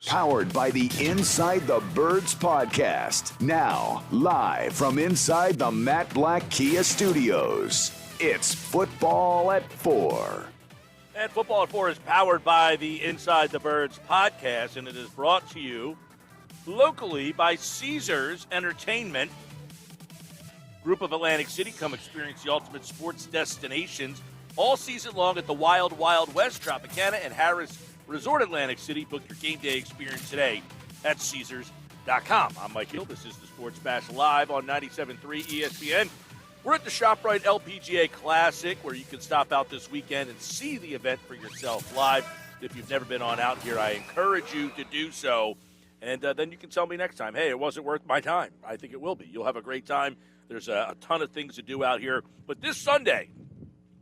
Powered by the Inside the Birds podcast. Now, live from inside the Matt Black Kia Studios, it's Football at 4. And Football at 4 is powered by the Inside the Birds podcast, and it is brought to you locally by Caesars Entertainment. Group of Atlantic City, come experience the ultimate sports destinations all season long at the Wild Wild West, Tropicana, and Harris Resort Atlantic City. Book your game day experience today at Caesars.com. I'm Mike Hill. This is the Sports Bash Live on 97.3 ESPN. We're at the ShopRite LPGA Classic, where you can stop out this weekend and see the event for yourself live. If you've never been on out here, I encourage you to do so. And then you can tell me next time, hey, it wasn't worth my time. I think it will be. You'll have a great time. There's a ton of things to do out here. But this Sunday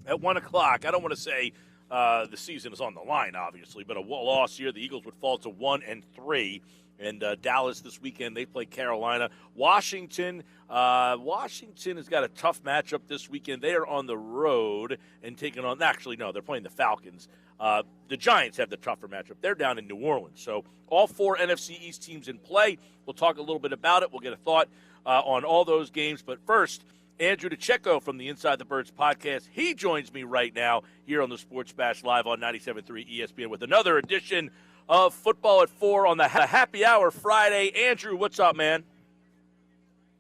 at 1 o'clock, I don't want to say the season is on the line, obviously, but a loss here, the Eagles would fall to 1-3. And Dallas this weekend, they play Carolina. Washington has got a tough matchup this weekend. They are on the road and taking on – actually, no, they're playing the Falcons. The Giants have the tougher matchup. They're down in New Orleans. So all four NFC East teams in play. We'll talk a little bit about it. We'll get a thought on all those games. But first, Andrew DiCecco from the Inside the Birds podcast. He joins me right now here on the Sports Bash Live on 97.3 ESPN with another edition of Football at 4 on the Happy Hour Friday. Andrew, what's up, man?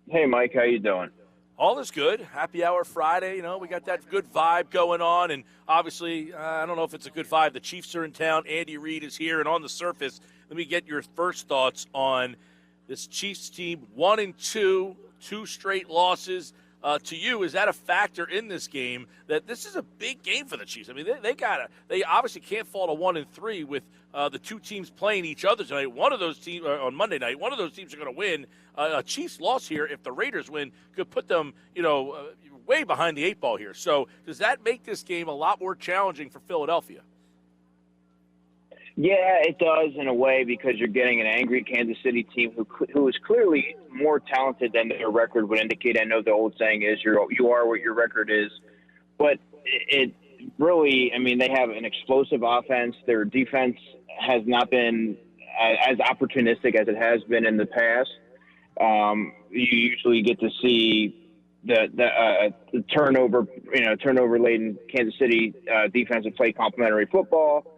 Hey, Mike. How you doing? All is good. Happy Hour Friday. You know, we got that good vibe going on. And obviously, I don't know if it's a good vibe. The Chiefs are in town. Andy Reid is here. And on the surface, let me get your first thoughts on this Chiefs team. 1-2, 2 straight losses. To you, is that a factor in this game that this is a big game for the Chiefs? I mean, they obviously can't fall to 1-3 with the two teams playing each other tonight. One of those teams on Monday night, one of those teams are going to win. A Chiefs loss here, if the Raiders win, could put them, way behind the 8 ball here. So does that make this game a lot more challenging for Philadelphia? Yeah, it does in a way, because you're getting an angry Kansas City team who is clearly more talented than their record would indicate. I know the old saying is you are what your record is, but it really, I mean, they have an explosive offense. Their defense has not been as opportunistic as it has been in the past. You usually get to see the turnover laden Kansas City defense play complementary football.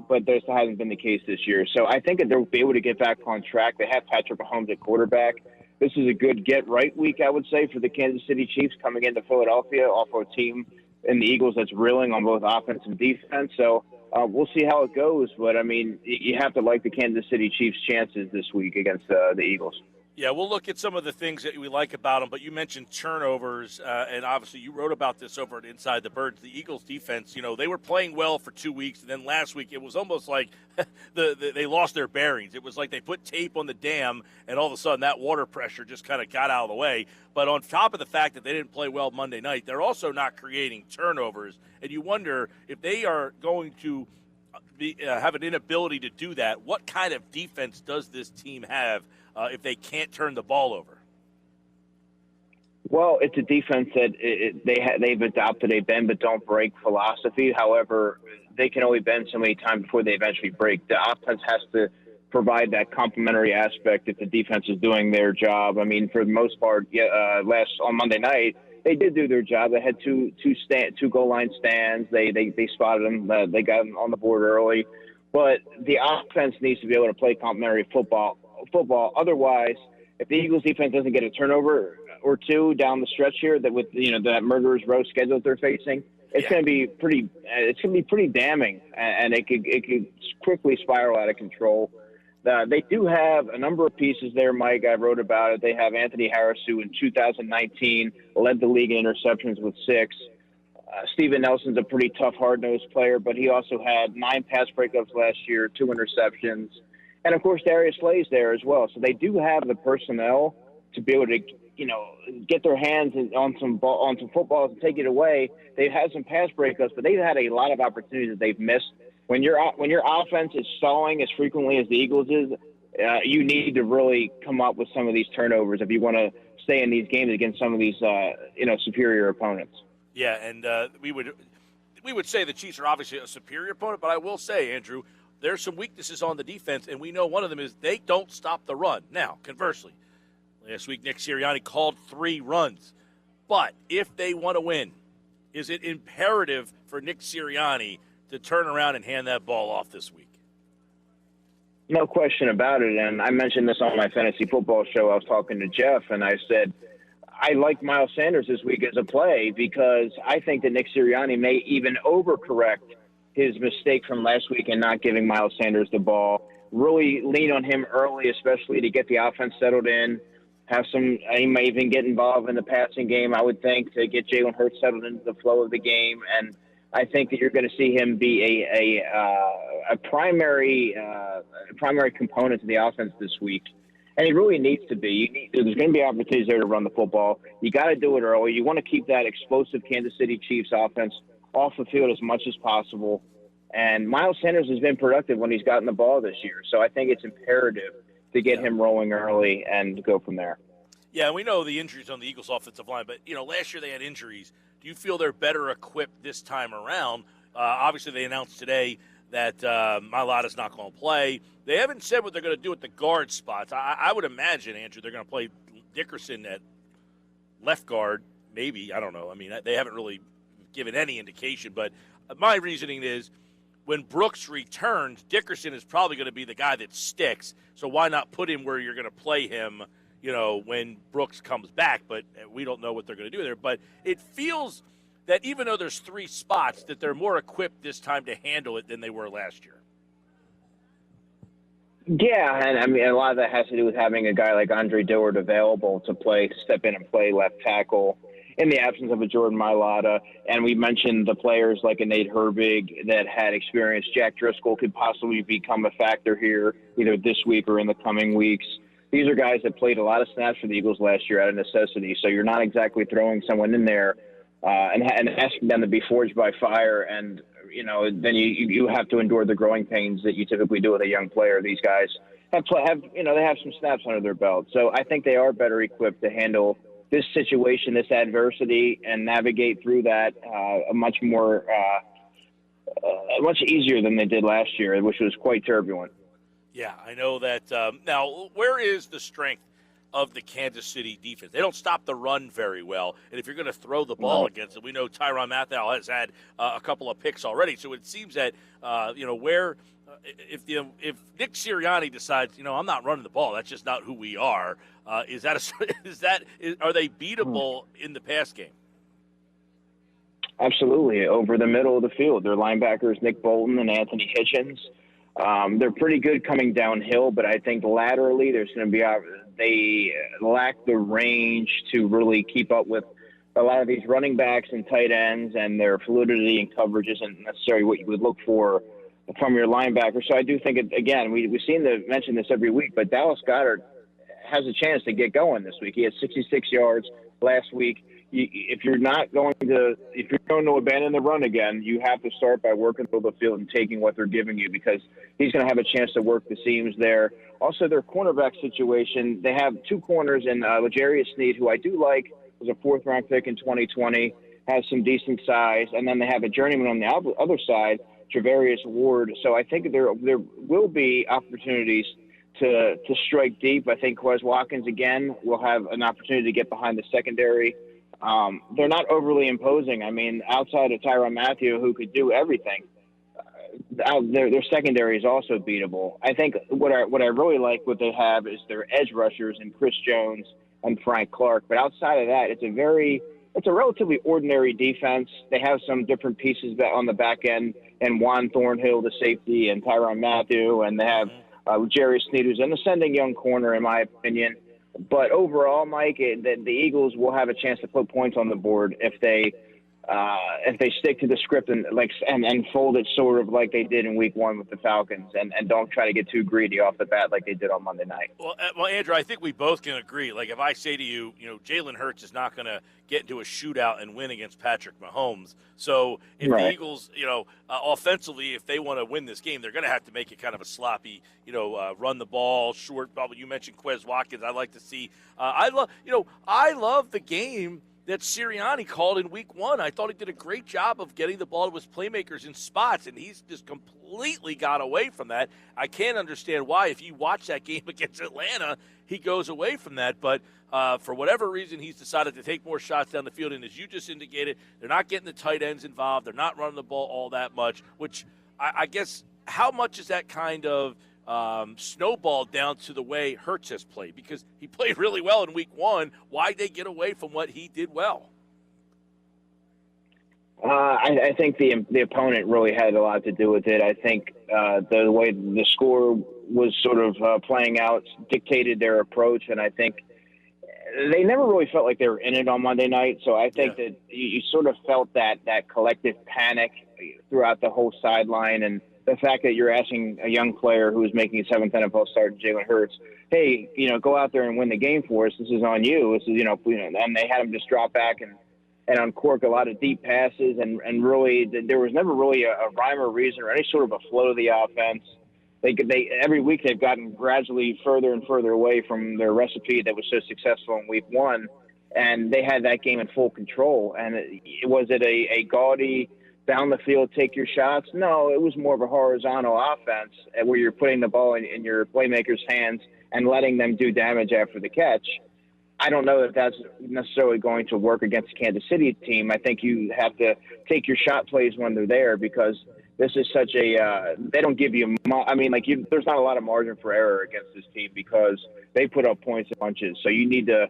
But this hasn't been the case this year. So I think that they'll be able to get back on track. They have Patrick Mahomes at quarterback. This is a good get-right week, I would say, for the Kansas City Chiefs coming into Philadelphia off of a team in the Eagles that's reeling on both offense and defense. So we'll see how it goes. But, I mean, you have to like the Kansas City Chiefs' chances this week against the Eagles. Yeah, we'll look at some of the things that we like about them, but you mentioned turnovers, and obviously you wrote about this over at Inside the Birds. The Eagles' defense, they were playing well for 2 weeks, and then last week it was almost like they lost their bearings. It was like they put tape on the dam, and all of a sudden that water pressure just kind of got out of the way. But on top of the fact that they didn't play well Monday night, they're also not creating turnovers, and you wonder if they are going to have an inability to do that. What kind of defense does this team have if they can't turn the ball over? Well, it's a defense that they've adopted a bend but don't break philosophy. However, they can only bend so many times before they eventually break. The offense has to provide that complementary aspect if the defense is doing their job. I mean, for the most part, on Monday night, they did do their job. They had two goal line stands. They spotted them. They got them on the board early. But the offense needs to be able to play complementary football. Otherwise, if the Eagles defense doesn't get a turnover or two down the stretch here, that with that murderer's row schedule that they're facing, it's going to be pretty damning, and it could quickly spiral out of control. They do have a number of pieces there, Mike. I wrote about it. They have Anthony Harris, who in 2019 led the league in interceptions with 6. Steven Nelson's a pretty tough, hard-nosed player, but he also had 9 pass breakups last year, 2 interceptions. And, of course, Darius Slay's there as well. So they do have the personnel to be able to, get their hands on some footballs and take it away. They've had some pass breakups, but they've had a lot of opportunities that they've missed. When your offense is stalling as frequently as the Eagles is, you need to really come up with some of these turnovers if you want to stay in these games against some of these, superior opponents. Yeah, and we would say the Chiefs are obviously a superior opponent, but I will say, Andrew, there's some weaknesses on the defense, and we know one of them is they don't stop the run. Now, conversely, last week Nick Sirianni called 3 runs. But if they want to win, is it imperative for Nick Sirianni to turn around and hand that ball off this week? No question about it. And I mentioned this on my fantasy football show. I was talking to Jeff, and I said, I like Miles Sanders this week as a play because I think that Nick Sirianni may even overcorrect his mistake from last week in not giving Miles Sanders the ball. Really lean on him early, especially to get the offense settled in. He may even get involved in the passing game, I would think, to get Jalen Hurts settled into the flow of the game. And I think that you're going to see him be a primary component to the offense this week. And he really needs to be. There's going to be opportunities there to run the football. You got to do it early. You want to keep that explosive Kansas City Chiefs offense off the field as much as possible. And Miles Sanders has been productive when he's gotten the ball this year. So I think it's imperative to get him rolling early and go from there. Yeah, we know the injuries on the Eagles' offensive line, but, last year they had injuries. Do you feel they're better equipped this time around? Obviously, they announced today that Mailata's not going to play. They haven't said what they're going to do at the guard spots. I would imagine, Andrew, they're going to play Dickerson at left guard, maybe. I don't know. I mean, they haven't really given any indication, but my reasoning is when Brooks returns, Dickerson is probably going to be the guy that sticks, so why not put him where you're going to play him, when Brooks comes back, but we don't know what they're going to do there. But it feels that even though there's 3 spots, that they're more equipped this time to handle it than they were last year. Yeah, and I mean, a lot of that has to do with having a guy like Andre Dillard available to step in and play left tackle in the absence of a Jordan Mailata. And we mentioned the players like a Nate Herbig that had experience. Jack Driscoll could possibly become a factor here either this week or in the coming weeks. These are guys that played a lot of snaps for the Eagles last year out of necessity, so you're not exactly throwing someone in there and asking them to be forged by fire, and then you have to endure the growing pains that you typically do with a young player. These guys have they have some snaps under their belt, so I think they are better equipped to handle this situation, this adversity, and navigate through that much easier than they did last year, which was quite turbulent. Yeah, I know that. Now, where is the strength of the Kansas City defense? They don't stop the run very well, and if you're going to throw the ball against it, we know Tyrann Mathieu has had a couple of picks already. So it seems that if Nick Sirianni decides, I'm not running the ball, that's just not who we are. Are they beatable in the pass game? Absolutely, over the middle of the field. Their linebackers, Nick Bolton and Anthony Hitchens. They're pretty good coming downhill, but I think laterally there's going to be they lack the range to really keep up with a lot of these running backs and tight ends, and their fluidity and coverage isn't necessarily what you would look for from your linebacker. So I do think, we seem to mention this every week, but Dallas Goddard has a chance to get going this week. He had 66 yards last week. If you're going to abandon the run again, you have to start by working through the field and taking what they're giving you, because he's going to have a chance to work the seams there. Also, their cornerback situation, they have 2 corners in L'Jarius Sneed, who I do like, was a 4th-round pick in 2020, has some decent size, and then they have a journeyman on the other side, Travarius Ward. So I think there will be opportunities to strike deep. I think Quez Watkins, again, will have an opportunity to get behind the secondary. They're not overly imposing. I mean, outside of Tyrann Mathieu, who could do everything, their secondary is also beatable. I think what I really like what they have is their edge rushers in Chris Jones and Frank Clark. But outside of that, it's a relatively ordinary defense. They have some different pieces on the back end, and Juan Thornhill, the safety, and Tyrann Mathieu, and they have Jerry Sneed, who's an ascending young corner, in my opinion. But overall, Mike, the Eagles will have a chance to put points on the board if they stick to the script and fold it sort of like they did in Week 1 with the Falcons, and don't try to get too greedy off the bat like they did on Monday night. Well, Andrew, I think we both can agree. Like, if I say to you, Jalen Hurts is not going to get into a shootout and win against Patrick Mahomes. So if the Eagles, offensively, if they want to win this game, they're going to have to make it kind of a sloppy, run the ball, short ball. You mentioned Quez Watkins. I'd like to see. I love the game that Sirianni called in week one. I thought he did a great job of getting the ball to his playmakers in spots, and he's just completely got away from that. I can't understand why. If you watch that game against Atlanta, he goes away from that. But for whatever reason, he's decided to take more shots down the field. And as you just indicated, they're not getting the tight ends involved. They're not running the ball all that much, which I guess how much is that kind of snowballed down to the way Hurts has played? Because he played really well in week one. Why'd they get away from what he did well? I think the opponent really had a lot to do with it. I think the way the score was sort of playing out dictated their approach, and I think they never really felt like they were in it on Monday night. So I think that you sort of felt that collective panic throughout the whole sideline, and the fact that you're asking a young player who is making his 7th NFL start, Jalen Hurts, hey, go out there and win the game for us. This is on you. This is, and they had him just drop back and uncork a lot of deep passes, and really there was never really a rhyme or reason or any sort of a flow to the offense. They every week they've gotten gradually further and further away from their recipe that was so successful in week one, and they had that game in full control. And was it a gaudy down the field, take your shots? No, it was more of a horizontal offense where you're putting the ball in your playmakers' hands and letting them do damage after the catch. I don't know if that's necessarily going to work against a Kansas City team. I think you have to take your shot plays when they're there, because this is such a they don't give you there's not a lot of margin for error against this team because they put up points in bunches. So you need to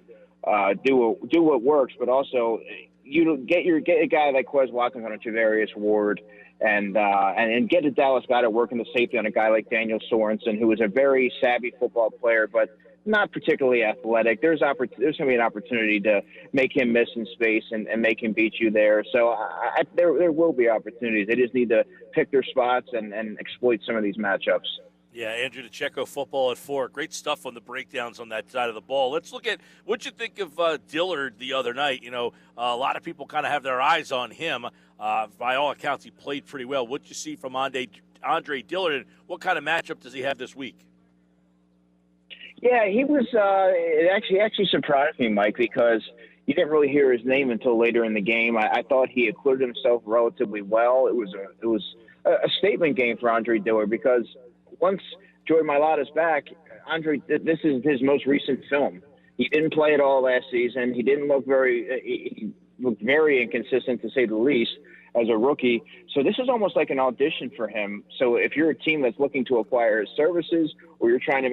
do what works, but also get a guy like Quez Watkins on a Travarius Ward and get a Dallas Goddard working the safety on a guy like Daniel Sorensen, who is a very savvy football player, but not particularly athletic. There's going to be an opportunity to make him miss in space and make him beat you there. So there will be opportunities. They just need to pick their spots and exploit some of these matchups. Yeah, Andrew DiCecco, Football at 4. Great stuff on the breakdowns on that side of the ball. Let's look at what you think of Dillard the other night. A lot of people kind of have their eyes on him. By all accounts, he played pretty well. What you see from Andre Dillard, and what kind of matchup does he have this week? Yeah, he was. It actually surprised me, Mike, because you didn't really hear his name until later in the game. I thought he acquitted himself relatively well. It was a statement game for Andre Dillard, because once Joey Mailata's back, this is his most recent film. He didn't play at all last season. He didn't look he looked very inconsistent, to say the least, as a rookie. So this is almost like an audition for him. So if you're a team that's looking to acquire his services, or you're trying to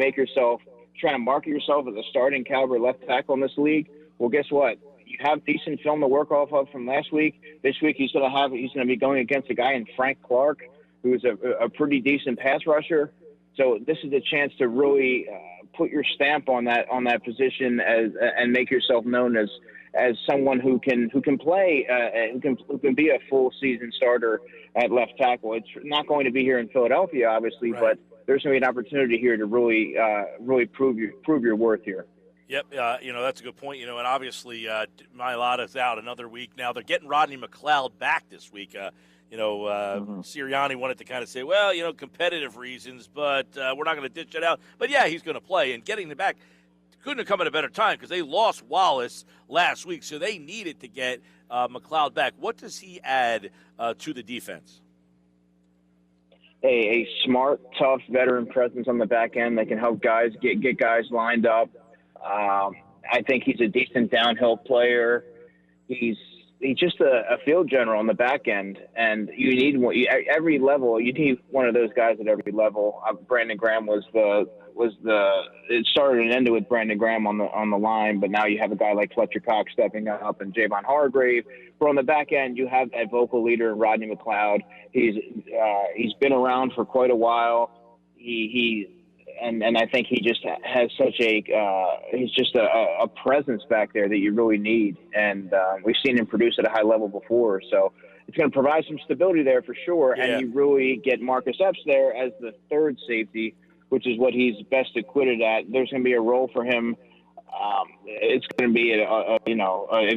market yourself as a starting caliber left tackle in this league, well, guess what? You have decent film to work off of from last week. This week he's going to be going against a guy in Frank Clark, who is a pretty decent pass rusher. So this is a chance to really put your stamp on that position and make yourself known as someone who can play who can be a full season starter at left tackle. It's not going to be here in Philadelphia, obviously, right, but there's going to be an opportunity here to really prove your worth here. Yep, that's a good point. And obviously Mailata's out another week now. They're getting Rodney McLeod back this week. Sirianni wanted to kind of say, well, competitive reasons, but we're not going to ditch it out. But yeah, he's going to play, and getting him back couldn't have come at a better time because they lost Wallace last week, so they needed to get McLeod back. What does he add to the defense? A smart, tough veteran presence on the back end that can help guys get guys lined up. I think he's a decent downhill player. He's just a field general on the back end, and you need one every level. You need one of those guys at every level. Brandon Graham it started and ended with Brandon Graham on the line, but now you have a guy like Fletcher Cox stepping up and Javon Hargrave. But on the back end, you have that vocal leader, Rodney McLeod. He's been around for quite a while. And I think he just has such he's just a presence back there that you really need. And we've seen him produce at a high level before. So it's going to provide some stability there for sure. Yeah. And you really get Marcus Epps there as the third safety, which is what he's best acquitted at. There's going to be a role for him. It's going to be a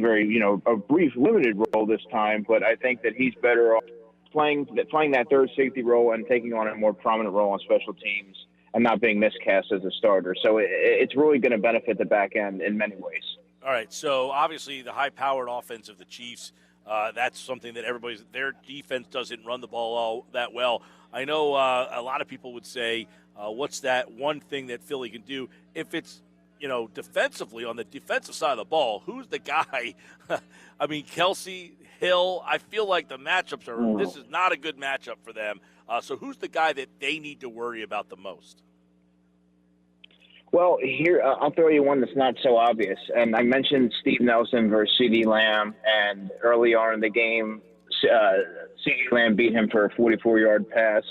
very, a brief limited role this time, but I think that he's better off playing that third safety role and taking on a more prominent role on special teams and not being miscast as a starter. So it's really going to benefit the back end in many ways. All right, so obviously the high-powered offense of the Chiefs, that's something that their defense doesn't run the ball all that well. I know a lot of people would say, what's that one thing that Philly can do? If it's, defensively, on the defensive side of the ball, who's the guy? I mean, Kelsey, Hill, I feel like the matchups this is not a good matchup for them. So who's the guy that they need to worry about the most? Well, here, I'll throw you one that's not so obvious. And I mentioned Steve Nelson versus CeeDee Lamb, and early on in the game, CeeDee Lamb beat him for a 44-yard pass.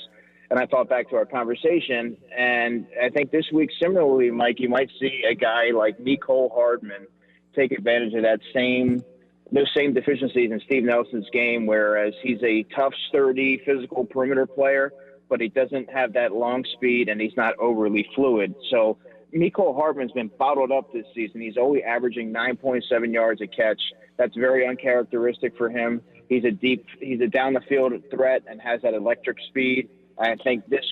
And I thought back to our conversation, and I think this week, similarly, Mike, you might see a guy like Mecole Hardman take advantage of those same deficiencies in Steve Nelson's game, whereas he's a tough, sturdy, physical perimeter player, but he doesn't have that long speed, and he's not overly fluid. So Mecole Hardman's been bottled up this season. He's only averaging 9.7 yards a catch. That's very uncharacteristic for him. He's a down the field threat and has that electric speed. I think this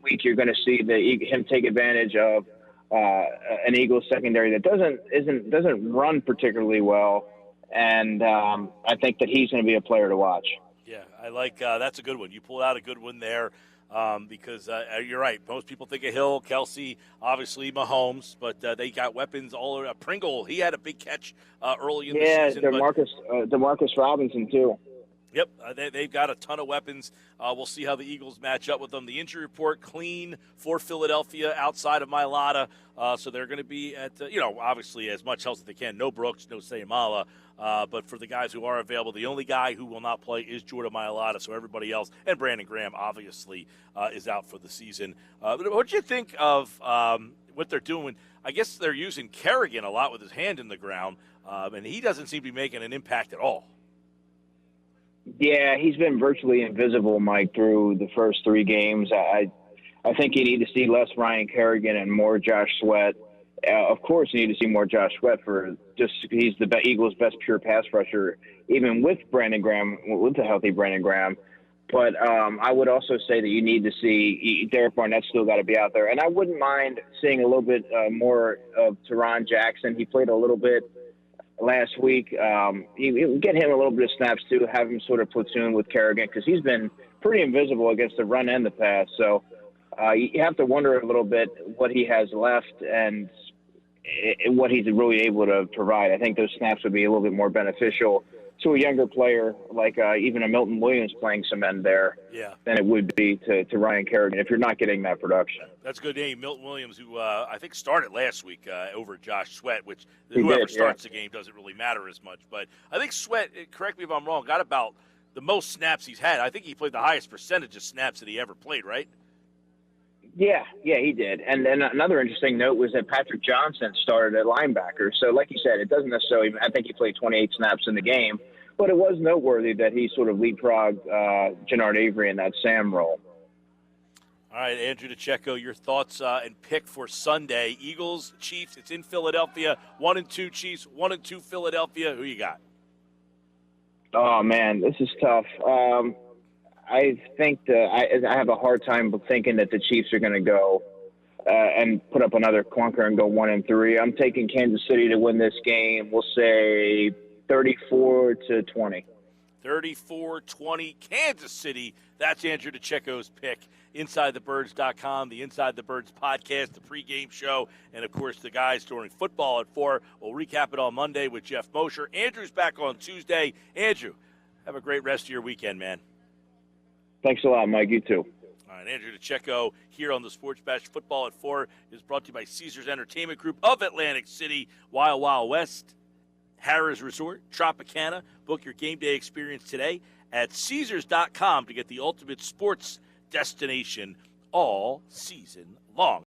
week you're going to see him take advantage of an Eagles secondary that doesn't run particularly well, and I think that he's going to be a player to watch. Yeah, I like that's a good one. You pulled out a good one there. Because you're right. Most people think of Hill, Kelsey, obviously Mahomes, but they got weapons all over. Pringle, he had a big catch early in the season. Yeah, Demarcus Robinson, too. Yep, they've got a ton of weapons. We'll see how the Eagles match up with them. The injury report, clean for Philadelphia outside of Mailata. So they're going to be at, obviously as much health as they can. No Brooks, no Sayamala. But for the guys who are available, the only guy who will not play is Jordan Mailata. So everybody else, and Brandon Graham, obviously, is out for the season. What do you think of what they're doing? I guess they're using Kerrigan a lot with his hand in the ground, and he doesn't seem to be making an impact at all. Yeah, he's been virtually invisible, Mike, through the first three games. I think you need to see less Ryan Kerrigan and more Josh Sweat. Of course, you need to see more Josh Sweat he's the Eagles' best pure pass rusher, even with the healthy Brandon Graham. But I would also say that you need to see Derek Barnett's still got to be out there. And I wouldn't mind seeing a little bit more of Teron Jackson. He played a little bit last week. You get him a little bit of snaps too, have him sort of platoon with Kerrigan, because he's been pretty invisible against the run and the pass. So you have to wonder a little bit what he has left and what he's really able to provide. I think those snaps would be a little bit more beneficial to a younger player like even a Milton Williams playing some end there than it would be to Ryan Kerrigan if you're not getting that production. That's a good name, Milton Williams, who I think started last week over Josh Sweat, which whoever starts the game doesn't really matter as much. But I think Sweat, correct me if I'm wrong, got about the most snaps he's had. I think he played the highest percentage of snaps that he ever played, right? Yeah, he did. And then another interesting note was that Patrick Johnson started at linebacker. So like you said, it doesn't necessarily – I think he played 28 snaps in the game. But it was noteworthy that he sort of leapfrogged Jannard Avery in that Sam role. All right, Andrew DiCecco, your thoughts and pick for Sunday. Eagles, Chiefs, it's in Philadelphia. 1-2 Chiefs, 1-2 Philadelphia. Who you got? Oh, man, this is tough. I think I have a hard time thinking that the Chiefs are going to go and put up another clunker and go 1-3. I'm taking Kansas City to win this game. We'll say 34-20. 34-20, Kansas City. That's Andrew DiCecco's pick. InsideTheBirds.com, the Inside the Birds podcast, the pregame show, and, of course, the guys during football at 4. We'll recap it on Monday with Jeff Mosher. Andrew's back on Tuesday. Andrew, have a great rest of your weekend, man. Thanks a lot, Mike. You too. All right, Andrew DiCecco here on the Sports Bash. Football at 4 is brought to you by Caesars Entertainment Group of Atlantic City, Wild Wild West, Harrah's Resort, Tropicana. Book your game day experience today at Caesars.com to get the ultimate sports destination all season long.